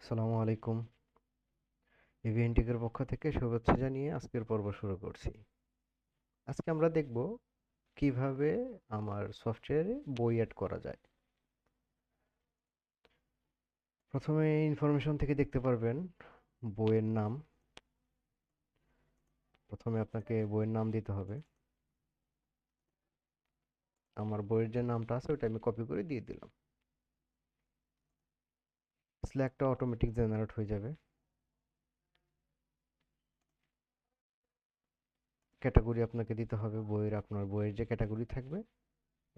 আসসালামু আলাইকুম। ইভিএনটেকের পক্ষ থেকে শুভেচ্ছা জানিয়ে আজকের পর্ব শুরু করছি। আজকে আমরা দেখব কিভাবে আমার সফটওয়্যারে বই এড করা যায়। প্রথমে ইনফরমেশন থেকে দেখতে পারবেন বইয়ের নাম। প্রথমে আপনাকে বইয়ের নাম দিতে হবে। আমার বইয়ের যে নামটা আছে ওটা আমি কপি করে দিয়ে দিলাম। স্ল্যাগটা অটোমেটিক জেনারেট হয়ে যাবে। ক্যাটাগরি আপনাকে দিতে হবে বইয়ের, আপনার বইয়ের যে ক্যাটাগরি থাকবে।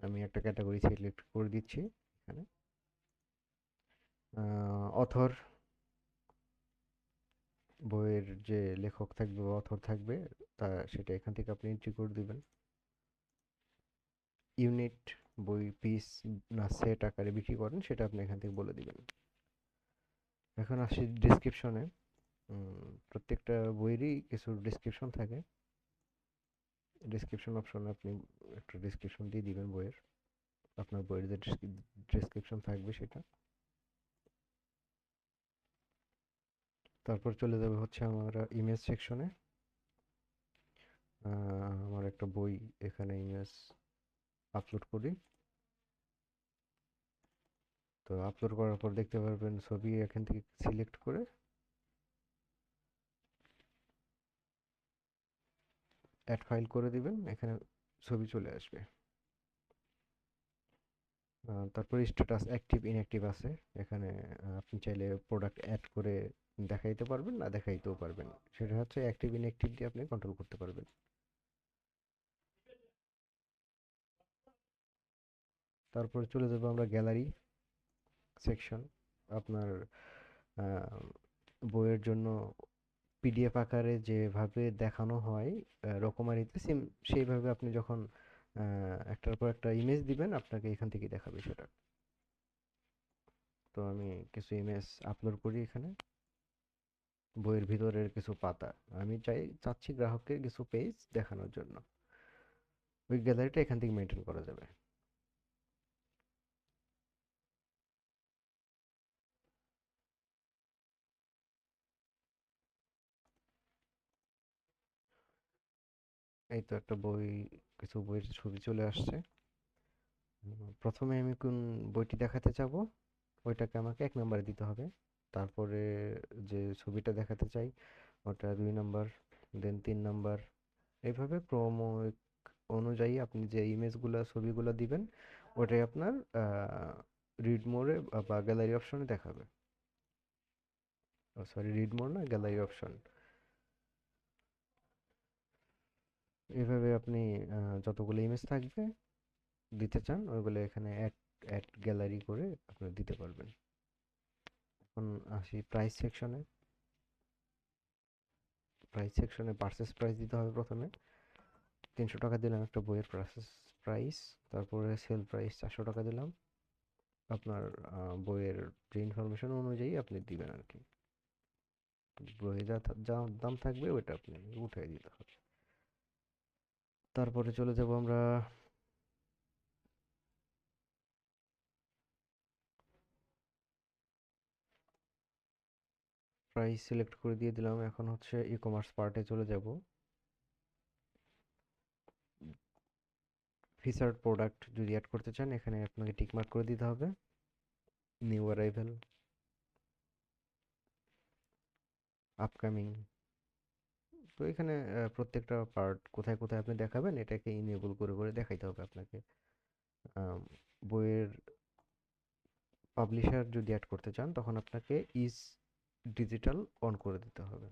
আমি একটা ক্যাটাগরি সিলেক্ট করে দিচ্ছি এখানে। অথর, বইয়ের যে লেখক থাকবে বা অথর থাকবে সেটা এখান থেকে আপনি এন্ট্রি করে দিবেন। ইউনিট, বই পিস না সেট আকারে বিক্রি করেন সেটা আপনি এখান থেকে বলে দিবেন। এখন আসি ডিসক্রিপশনে। প্রত্যেকটা বইয়েরই কিছু ডিসক্রিপশন থাকে। ডিসক্রিপশন অপশনে আপনি একটা ডিসক্রিপশন দিয়ে দিবেন বইয়ের, আপনার বইয়ের যে ডিসক্রিপশন থাকবে সেটা। তারপর চলে যাবে হচ্ছে আমার ইমেজ সেকশনে। আমার একটা বই এখানে ইমেজ আপলোড করি। তো আপলোড করার পর দেখতে পারবেন ছবি এখান থেকে সিলেক্ট করে অ্যাড ফাইল করে দিবেন, এখানে ছবি চলে আসবে। তারপরে স্ট্যাটাস অ্যাক্টিভ ইনঅ্যাক্টিভ আছে এখানে। আপনি চাইলে প্রোডাক্ট অ্যাড করে দেখাইতে পারবেন, না দেখাইতেও পারবেন। সেটা হচ্ছে অ্যাক্টিভ ইনঅ্যাক্টিভ দিয়ে আপনি কন্ট্রোল করতে পারবেন। তারপরে চলে যাবো আমরা গ্যালারি সেকশন। আপনার আহ, বইয়ের জন্য পিডিএফ আকারে যেভাবে দেখানো হয় রকমারিতে সেম সেইভাবে আপনি যখন একটার পর একটা ইমেজ দিবেন আপনাকে এখান থেকে দেখাবে সেটা। তো আমি কিছু ইমেজ আপলোড করি এখানে। বইয়ের ভিতরের কিছু পাতা আমি চাচ্ছি গ্রাহককে কিছু পেজ দেখানোর জন্য। ওই গ্যালারিটা এখান থেকে মেনটেন করা যাবে। এই তো একটা বই, কিছু বইয়ের ছবি চলে আসছে। প্রথমে আমি কোন বইটি দেখাতে চাবো ওইটাকে আমাকে 1 নম্বরে দিতে হবে। তারপরে যে ছবিটা দেখাতে চাই ওটা 2 নম্বর, দেন 3 নম্বর। এইভাবে ক্রম অনুযায়ী আপনি যে ইমেজগুলো ছবিগুলো দিবেন ওটাই আপনার রিড মোড়ে বা গ্যালারি অপশনে দেখাবে। সরি, রিড মোড না, গ্যালারি অপশন। এভাবে আপনি যতগুলো ইমেজ থাকবে দিতে চান ওইগুলো এখানে অ্যাড অ্যাড গ্যালারি করে আপনি দিতে পারবেন। এখন আসি প্রাইস সেকশনে। প্রাইস সেকশনে পারচেস প্রাইস দিতে হবে প্রথমে। 300 টাকা দিলাম একটা বইয়ের পারচেস প্রাইস। তারপরে সেল প্রাইস 400 টাকা দিলাম। আপনার বইয়ের যে ইনফরমেশন অনুযায়ী আপনি দিবেন আর কি। বইয়ে যা দাম থাকবে ওইটা আপনি উঠাই দিতে হবে। তারপরে চলে যাব আমরা প্রাইস সিলেক্ট করে দিয়ে দিলাম। এখন হচ্ছে ই কমার্স পার্টে চলে যাব। ফিচার্ড প্রোডাক্ট যদি অ্যাড করতে চান এখানে আপনাকে টিকমার্ক করে দিতে হবে। New arrival, upcoming. তো এখানে প্রত্যেকটা পার্ট কোথায় কোথায় আপনি দেখাবেন এটাকে ইনেবল করে করে দেখাইতে হবে আপনাকে। আম, বইয়ের পাবলিশার যদি অ্যাড করতে চান তখন আপনাকে ইজ ডিজিটাল অন করে দিতে হবে।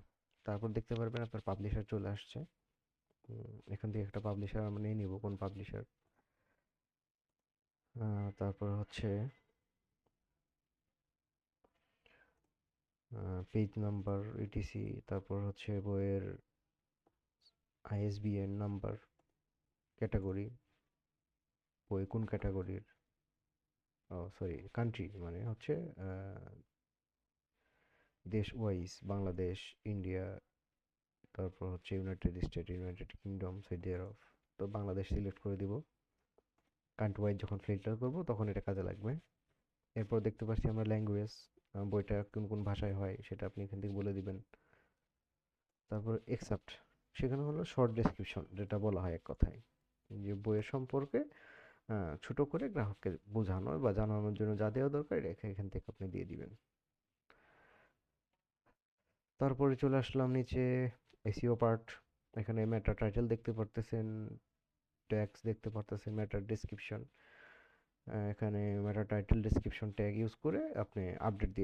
তারপর দেখতে পারবেন আপনার পাবলিশার চলে আসছে। এখান থেকে একটা পাবলিশার আমরা নিয়ে নিব, কোন পাবলিশার। তারপর হচ্ছে পেজ নাম্বার ইটিসি। তারপর হচ্ছে বইয়ের আইএসবিএন নাম্বার, ক্যাটাগরি, বই কোন ক্যাটাগরির, ও সরি কান্ট্রি মানে হচ্ছে দেশ ওয়াইজ বাংলাদেশ, ইন্ডিয়া, তারপর হচ্ছে United State, United Kingdom, Saudi Arab. তো বাংলাদেশ সিলেক্ট করে দিব। কান্ট্রি ওয়াইজ যখন ফিল্টার করব তখন এটা কাজে লাগবে। এরপর দেখতে পাচ্ছি আমরা ল্যাঙ্গুয়েজ। বইটা কোন কোন ভাষায় হয় সেটা আপনি এখান থেকে বলে দিবেন। তারপর এক্সেপ্ট, সেখানে হলো শর্ট ডেসক্রিপশন, যেটা বলা হয় এক কথায় যে বইয়ের সম্পর্কে ছোট করে গ্রাহককে বোঝানোর বা জানানোর জন্য যা দেওয়া দরকার এটা এখান থেকে আপনি দিয়ে দিবেন। তারপরে চলে আসলাম নিচে, এসইও পার্ট। এখানে মেটা টাইটেল দেখতে পারতেছেন, ট্যাগস দেখতে পারতেছেন, মেটা ডেসক্রিপশন। এখানে মেটা টাইটেল ডেসক্রিপশন ট্যাগ ইউজ করে আপনি আপডেট দিয়ে